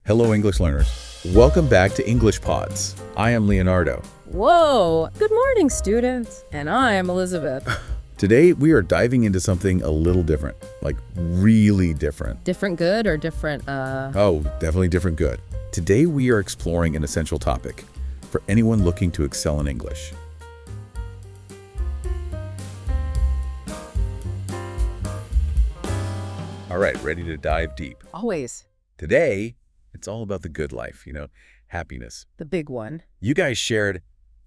Hello, English learners. Welcome back to English Pods. I am Leonardo. Whoa! Good morning, students. And I'm Elizabeth. Today, we are diving into something a little different, like really different. Different good or different, Oh, definitely different good. Today, we are exploring an essential topic for anyone looking to excel in English. All right, ready to dive deep. Always Today, it's all about the good life, happiness. the big one. You guys shared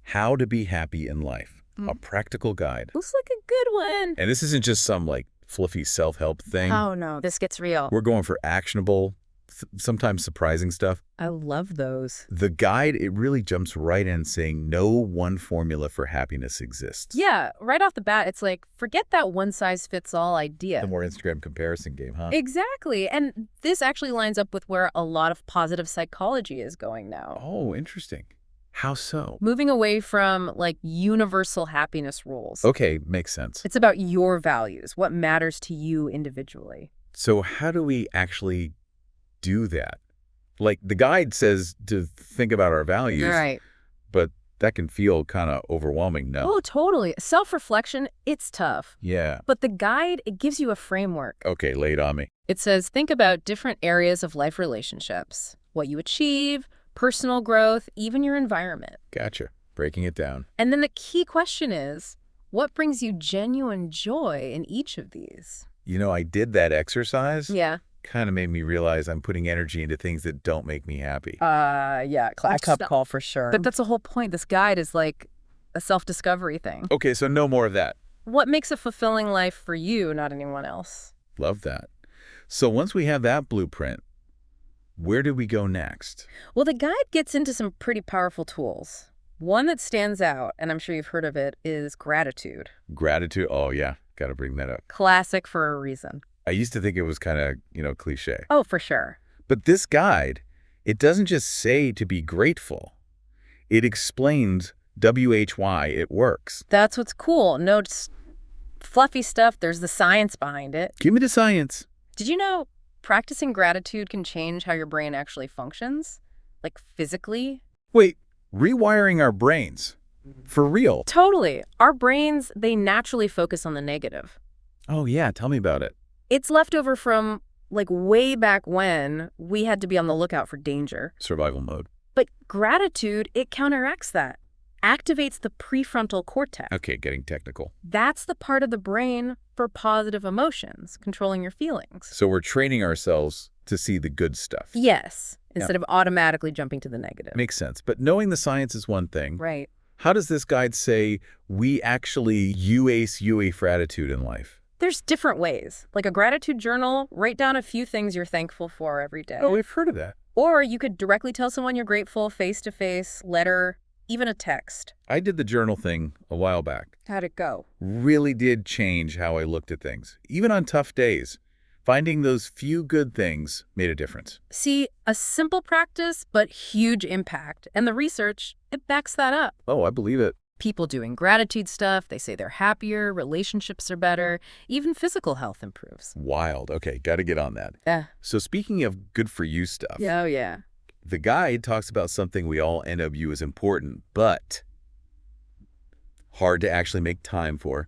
how to be happy in life, a practical guide. Looks like a good one. And this isn't just some fluffy self-help thing. Oh no, this gets real. We're going for actionable, sometimes surprising stuff. I love those. The guide, it really jumps right in saying no one formula for happiness exists. Yeah, right off the bat, it's like, forget that one-size-fits-all idea. The more Instagram comparison game, huh? Exactly. And this actually lines up with where a lot of positive psychology is going now. Oh, interesting. How so? Moving away from universal happiness rules. Okay, makes sense. It's about your values, what matters to you individually. So how do we actually do that? The guide says to think about our values, Right. but that can feel kind of overwhelming, no? Oh, totally. Self-reflection, it's tough. Yeah. But the guide, it gives you a framework. Okay, lay it on me. It says, think about different areas of life relationships, what you achieve, personal growth, even your environment. Gotcha. Breaking it down. And then the key question is, what brings you genuine joy in each of these? I did that exercise. Yeah. Kind of made me realize I'm putting energy into things that don't make me happy. Yeah, Back up call for sure. But that's the whole point. This guide is like a self-discovery thing. Okay, so no more of that. What makes a fulfilling life for you, not anyone else? Love that. So once we have that blueprint, where do we go next? Well, the guide gets into some pretty powerful tools. One that stands out, and I'm sure you've heard of it, is gratitude. Gratitude. Oh, yeah. Got to bring that up. Classic for a reason. I used to think it was kind of, cliche. Oh, for sure. But this guide, it doesn't just say to be grateful. It explains why it works. That's what's cool. No just fluffy stuff. There's the science behind it. Give me the science. Did you know practicing gratitude can change how your brain actually functions? Like physically? Wait, rewiring our brains? For real? Totally. Our brains, they naturally focus on the negative. Oh, yeah. Tell me about it. It's left over from way back when we had to be on the lookout for danger. Survival mode. But gratitude, it counteracts that. Activates the prefrontal cortex. Okay, getting technical. That's the part of the brain for positive emotions, controlling your feelings. So we're training ourselves to see the good stuff. Yes, instead of automatically jumping to the negative. Makes sense. But knowing the science is one thing. Right. How does this guide say we actually UACE for attitude in life? There's different ways. Like a gratitude journal, write down a few things you're thankful for every day. Oh, we've heard of that. Or you could directly tell someone you're grateful, face-to-face, letter, even a text. I did the journal thing a while back. How'd it go? Really did change how I looked at things. Even on tough days, finding those few good things made a difference. See, a simple practice, but huge impact. And the research, it backs that up. Oh, I believe it. People doing gratitude stuff, they say they're happier, relationships are better, even physical health improves. Wild. Okay, got to get on that. Yeah. So speaking of good for you stuff, Oh, yeah. the guide talks about something we all end up view as important, but hard to actually make time for: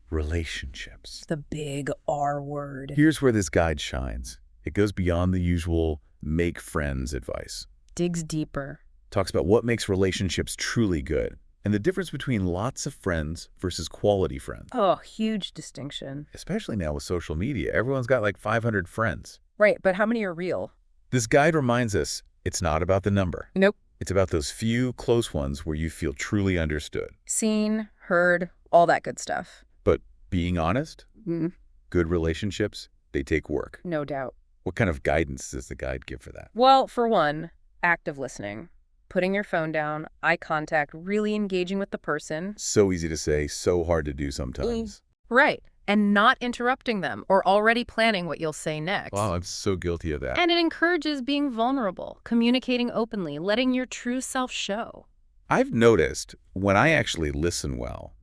relationships. The big R word. Here's where this guide shines. It goes beyond the usual make friends advice. Digs deeper. Talks about what makes relationships truly good and the difference between lots of friends versus quality friends. Oh, huge distinction. Especially now with social media. Everyone's got 500 friends. Right, but how many are real? This guide reminds us it's not about the number. Nope. It's about those few close ones where you feel truly understood. Seen, heard, all that good stuff. But being honest, Mm, good relationships, they take work. no doubt. What kind of guidance does the guide give for that? Well, for one, active listening. Putting your phone down, eye contact, really engaging with the person. So easy to say, so hard to do sometimes. Right. And not interrupting them or already planning what you'll say next. Wow, I'm so guilty of that. And it encourages being vulnerable, communicating openly, letting your true self show. I've noticed when I actually listen well,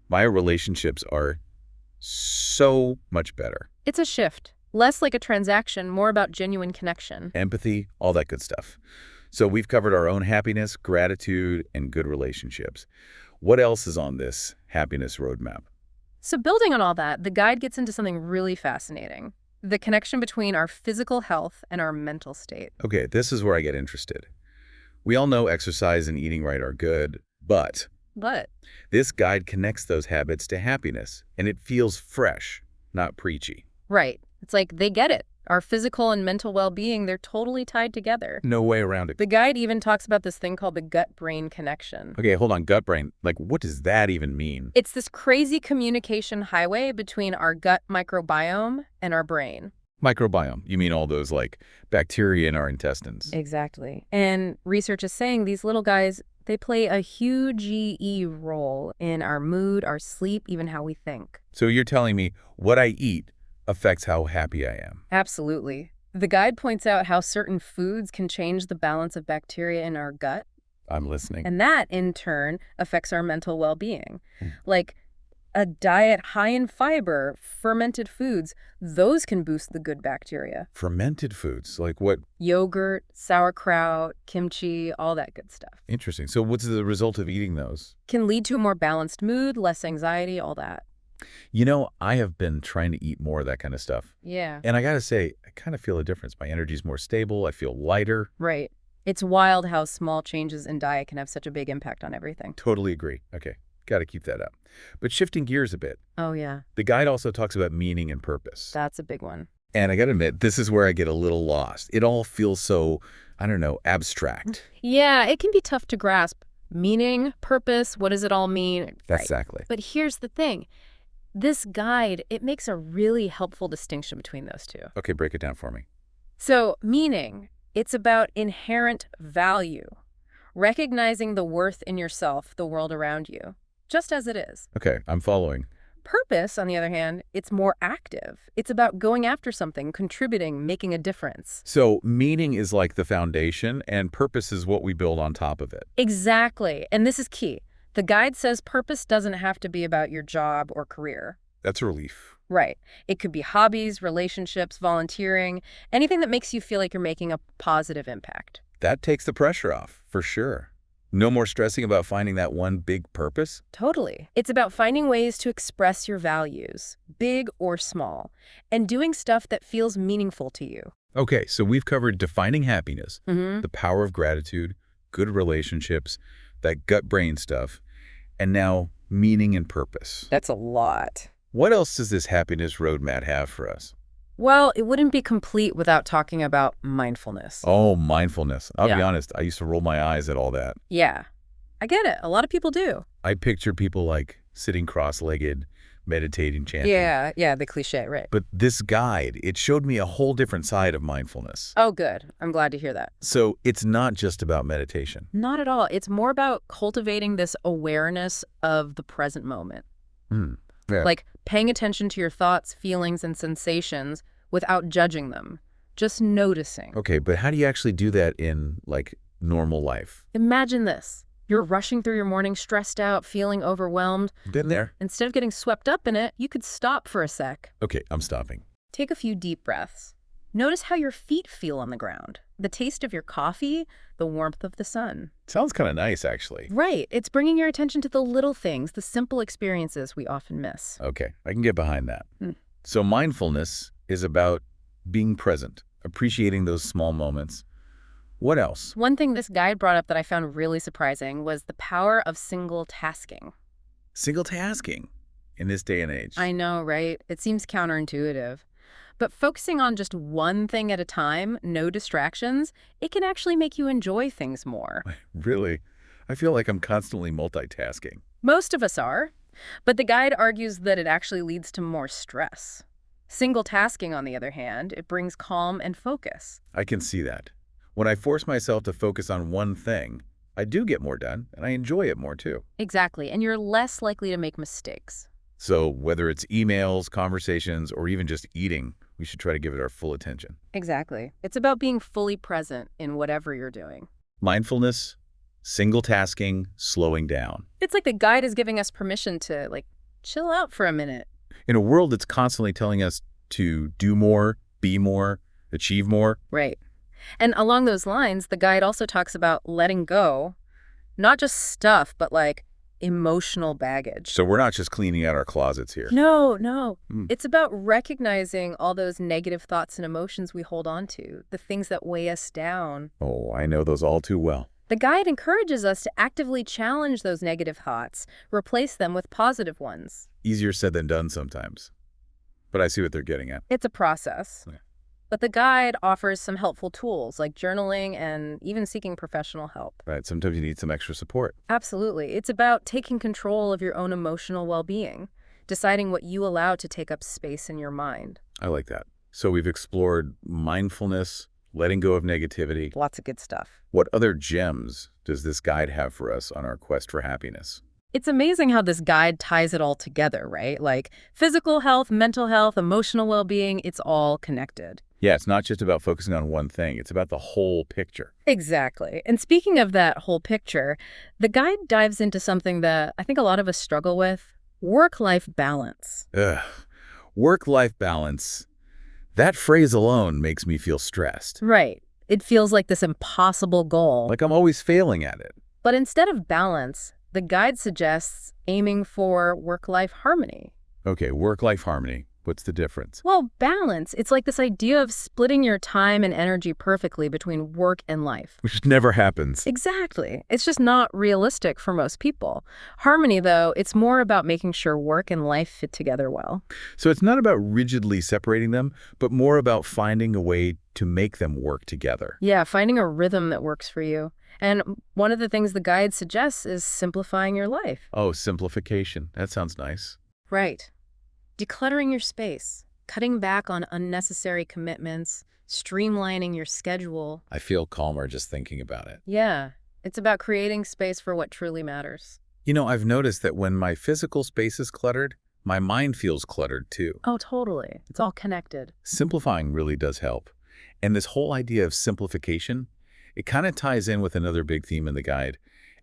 my relationships are so much better. It's a shift. Less like a transaction, more about genuine connection. Empathy, all that good stuff. So we've covered our own happiness, gratitude, and good relationships. What else is on this happiness roadmap? So building on all that, the guide gets into something really fascinating. The connection between our physical health and our mental state. Okay, this is where I get interested. We all know exercise and eating right are good, but But this guide connects those habits to happiness, and it feels fresh, not preachy. right. It's like they get it. Our physical and mental well-being, they're totally tied together. No way around it. The guide even talks about this thing called the gut-brain connection. Okay, hold on, gut brain. Like, what does that even mean? It's this crazy communication highway between our gut microbiome and our brain. Microbiome. You mean all those, like, bacteria in our intestines? Exactly. And research is saying these little guys, they play a huge role in our mood, our sleep, even how we think. So you're telling me what I eat affects how happy I am. Absolutely. The guide points out how certain foods can change the balance of bacteria in our gut, I'm listening. and that, in turn, affects our mental well-being. Like a diet high in fiber, fermented foods, those can boost the good bacteria. Fermented foods, like what? Yogurt, sauerkraut, kimchi, all that good stuff. Interesting. So what's the result of eating those? Can lead to a more balanced mood, less anxiety, all that. You know, I have been trying to eat more of that kind of stuff. Yeah. And I gotta say, I kind of feel a difference. My energy's more stable. I feel lighter. Right. It's wild how small changes in diet can have such a big impact on everything. Totally agree. Okay, gotta keep that up. But shifting gears a bit, Oh, yeah. the guide also talks about meaning and purpose. That's a big one. And I gotta admit, this is where I get a little lost. It all feels so, I don't know, abstract. Yeah, it can be tough to grasp. Meaning, purpose, what does it all mean? Right. Exactly. But here's the thing. This guide, it makes a really helpful distinction between those two. Okay, break it down for me. So, meaning, it's about inherent value, recognizing the worth in yourself, the world around you, just as it is. Okay, I'm following. Purpose, on the other hand, it's more active. It's about going after something, contributing, making a difference. So meaning is like the foundation, and purpose is what we build on top of it. Exactly. And this is key. The guide says purpose doesn't have to be about your job or career. That's a relief. Right. It could be hobbies, relationships, volunteering, anything that makes you feel like you're making a positive impact. That takes the pressure off, for sure. No more stressing about finding that one big purpose? Totally. It's about finding ways to express your values, big or small, and doing stuff that feels meaningful to you. Okay, so we've covered defining happiness, the power of gratitude, good relationships, that gut-brain stuff, and now meaning and purpose. That's a lot. What else does this happiness roadmap have for us? Well, it wouldn't be complete without talking about mindfulness. Oh, mindfulness. I'll be Yeah. honest, I used to roll my eyes at all that. Yeah, I get it. A lot of people do. I picture people like sitting cross-legged, meditating, chanting. Yeah, the cliche, right. But this guide, it showed me a whole different side of mindfulness. Oh, good. I'm glad to hear that. So it's not just about meditation. Not at all. It's more about cultivating this awareness of the present moment. Yeah. Like paying attention to your thoughts, feelings, and sensations without judging them. Just noticing. Okay, but how do you actually do that in, like, normal life? Imagine this. You're rushing through your morning stressed out, feeling overwhelmed. Been there. Instead of getting swept up in it, you could stop for a sec. Okay, I'm stopping. Take a few deep breaths. Notice how your feet feel on the ground. The taste of your coffee, the warmth of the sun. Sounds kind of nice, actually. Right. It's bringing your attention to the little things, the simple experiences we often miss. Okay, I can get behind that. Hmm. So mindfulness is about being present, appreciating those small moments. What else? One thing this guide brought up that I found really surprising was the power of single tasking. Single tasking in this day and age. I know, right? It seems counterintuitive. But focusing on just one thing at a time, no distractions, it can actually make you enjoy things more. Really? I feel like I'm constantly multitasking. Most of us are. But the guide argues that it actually leads to more stress. Single tasking, on the other hand, it brings calm and focus. I can see that. When I force myself to focus on one thing, I do get more done, and I enjoy it more too. Exactly, and you're less likely to make mistakes. So whether it's emails, conversations, or even just eating, we should try to give it our full attention. Exactly. It's about being fully present in whatever you're doing. Mindfulness, single tasking, slowing down. It's like the guide is giving us permission to, chill out for a minute. In a world that's constantly telling us to do more, be more, achieve more. Right. And along those lines, the guide also talks about letting go, not just stuff, but like emotional baggage. So we're not just cleaning out our closets here. No, no. Hmm. It's about recognizing all those negative thoughts and emotions we hold on to, the things that weigh us down. Oh, I know those all too well. The guide encourages us to actively challenge those negative thoughts, replace them with positive ones. Easier said than done sometimes. But I see what they're getting at. It's a process. Yeah. But the guide offers some helpful tools like journaling and even seeking professional help. Right, sometimes you need some extra support. Absolutely. It's about taking control of your own emotional well-being, deciding what you allow to take up space in your mind. I like that. So we've explored mindfulness, letting go of negativity. Lots of good stuff. What other gems does this guide have for us on our quest for happiness? It's amazing how this guide ties it all together, right? Like physical health, mental health, emotional well-being, it's all connected. Yeah, it's not just about focusing on one thing. It's about the whole picture. Exactly. And speaking of that whole picture, the guide dives into something that I think a lot of us struggle with, work-life balance. Ugh. Work-life balance. That phrase alone makes me feel stressed. Right. It feels like this impossible goal. Like I'm always failing at it. But instead of balance, the guide suggests aiming for work-life harmony. Okay, work-life harmony. What's the difference? Well, balance, it's like this idea of splitting your time and energy perfectly between work and life. Which never happens. Exactly. It's just not realistic for most people. Harmony, though, it's more about making sure work and life fit together well. So it's not about rigidly separating them, but more about finding a way to make them work together. Yeah, finding a rhythm that works for you. And one of the things the guide suggests is simplifying your life. Oh, simplification. That sounds nice. Right. Decluttering your space, cutting back on unnecessary commitments, streamlining your schedule. I feel calmer just thinking about it. Yeah, it's about creating space for what truly matters. You know, I've noticed that when my physical space is cluttered, my mind feels cluttered too. Oh, totally. It's all connected. Simplifying really does help. And this whole idea of simplification, it kind of ties in with another big theme in the guide,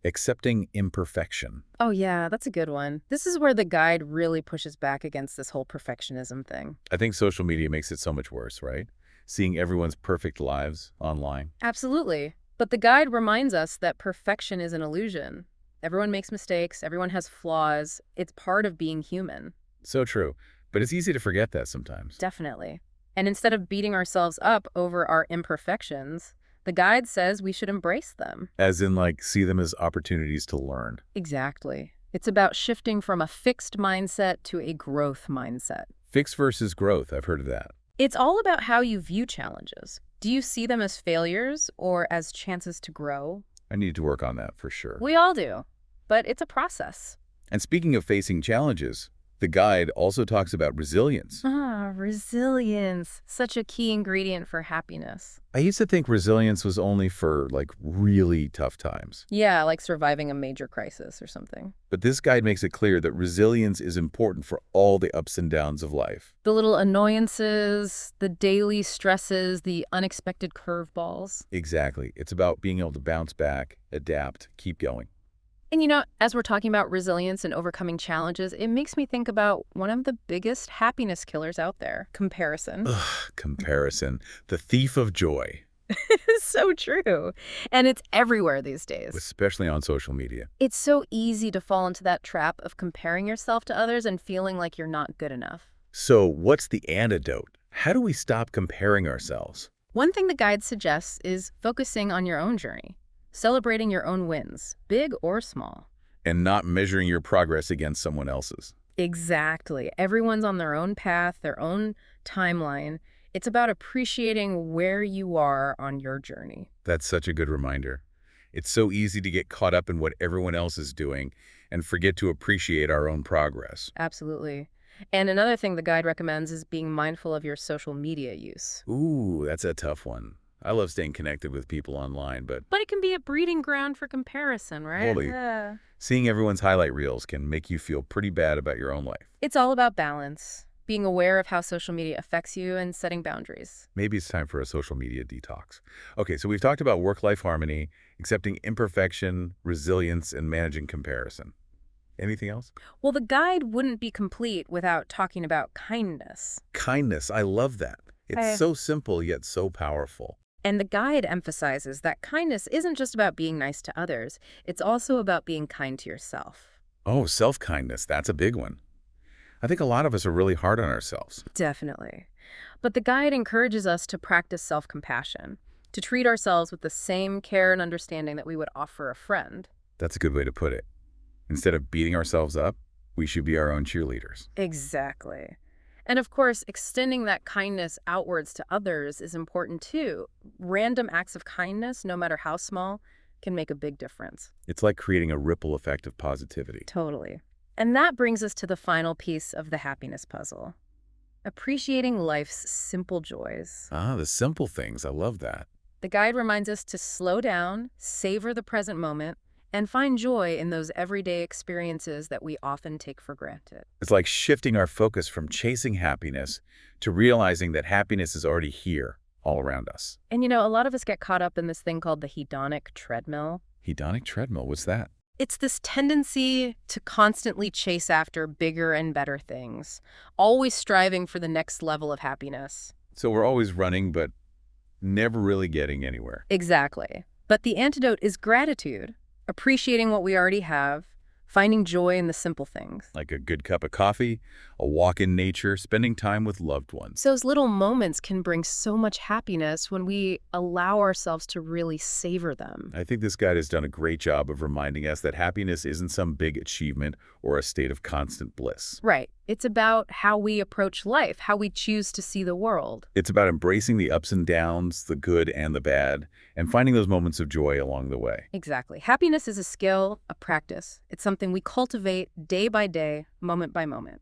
accepting imperfection. Oh, yeah, that's a good one. This is where the guide really pushes back against this whole perfectionism thing. I think social media makes it so much worse, right? Seeing everyone's perfect lives online. Absolutely. But the guide reminds us that perfection is an illusion. Everyone makes mistakes. Everyone has flaws. It's part of being human. So true. But it's easy to forget that sometimes. Definitely. And instead of beating ourselves up over our imperfections, the guide says we should embrace them. As in, like, see them as opportunities to learn. Exactly. It's about shifting from a fixed mindset to a growth mindset. Fix versus growth. I've heard of that. It's all about how you view challenges. Do you see them as failures or as chances to grow? I need to work on that for sure. We all do, but it's a process. And speaking of facing challenges, the guide also talks about resilience. Resilience. Such a key ingredient for happiness. I used to think resilience was only for, like, really tough times. Yeah, like surviving a major crisis or something. But this guide makes it clear that resilience is important for all the ups and downs of life. The little annoyances, the daily stresses, the unexpected curveballs. Exactly. It's about being able to bounce back, adapt, keep going. And you know, as we're talking about resilience and overcoming challenges, it makes me think about one of the biggest happiness killers out there, comparison. Ugh, comparison. The thief of joy. It's so true. And it's everywhere these days. Especially on social media. It's so easy to fall into that trap of comparing yourself to others and feeling like you're not good enough. So what's the antidote? How do we stop comparing ourselves? One thing the guide suggests is focusing on your own journey. Celebrating your own wins, big or small. And not measuring your progress against someone else's. Exactly. Everyone's on their own path, their own timeline. It's about appreciating where you are on your journey. That's such a good reminder. It's so easy to get caught up in what everyone else is doing and forget to appreciate our own progress. Absolutely. And another thing the guide recommends is being mindful of your social media use. Ooh, that's a tough one. I love staying connected with people online, but it can be a breeding ground for comparison, right? Totally. Yeah. Seeing everyone's highlight reels can make you feel pretty bad about your own life. It's all about balance, being aware of how social media affects you and setting boundaries. Maybe it's time for a social media detox. Okay, so we've talked about work-life harmony, accepting imperfection, resilience, and managing comparison. Anything else? Well, the guide wouldn't be complete without talking about kindness. Kindness. I love that. It's so simple yet so powerful. And the guide emphasizes that kindness isn't just about being nice to others, it's also about being kind to yourself. Oh, self-kindness, that's a big one. I think a lot of us are really hard on ourselves. Definitely. But the guide encourages us to practice self-compassion, to treat ourselves with the same care and understanding that we would offer a friend. That's a good way to put it. Instead of beating ourselves up, we should be our own cheerleaders. Exactly. And of course, extending that kindness outwards to others is important too. Random acts of kindness, no matter how small, can make a big difference. It's like creating a ripple effect of positivity. Totally. And that brings us to the final piece of the happiness puzzle. Appreciating life's simple joys. Ah, the simple things. I love that. The guide reminds us to slow down, savor the present moment, and find joy in those everyday experiences that we often take for granted. It's like shifting our focus from chasing happiness to realizing that happiness is already here, all around us. And a lot of us get caught up in this thing called the hedonic treadmill. Hedonic treadmill, what's that? It's this tendency to constantly chase after bigger and better things, always striving for the next level of happiness. So we're always running, but never really getting anywhere. Exactly. But the antidote is gratitude, appreciating what we already have, finding joy in the simple things. Like a good cup of coffee, a walk in nature, spending time with loved ones. Those little moments can bring so much happiness when we allow ourselves to really savor them. I think this guide has done a great job of reminding us that happiness isn't some big achievement or a state of constant bliss. Right. It's about how we approach life, how we choose to see the world. It's about embracing the ups and downs, the good and the bad, and finding those moments of joy along the way. Exactly. Happiness is a skill, a practice. It's something we cultivate day by day, moment by moment.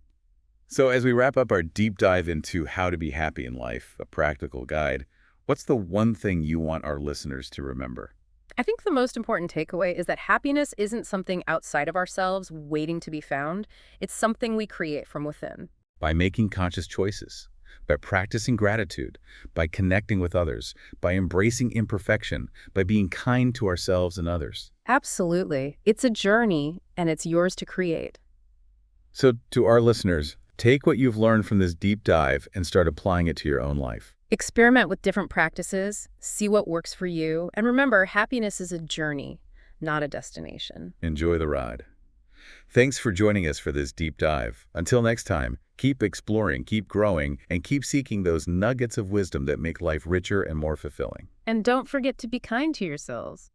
So as we wrap up our deep dive into how to be happy in life, a practical guide, what's the one thing you want our listeners to remember? I think the most important takeaway is that happiness isn't something outside of ourselves waiting to be found. It's something we create from within. By making conscious choices, by practicing gratitude, by connecting with others, by embracing imperfection, by being kind to ourselves and others. Absolutely. It's a journey, and it's yours to create. So to our listeners, take what you've learned from this deep dive and start applying it to your own life. Experiment with different practices, see what works for you, and remember, happiness is a journey, not a destination. Enjoy the ride. Thanks for joining us for this deep dive. Until next time, keep exploring, keep growing, and keep seeking those nuggets of wisdom that make life richer and more fulfilling. And don't forget to be kind to yourselves.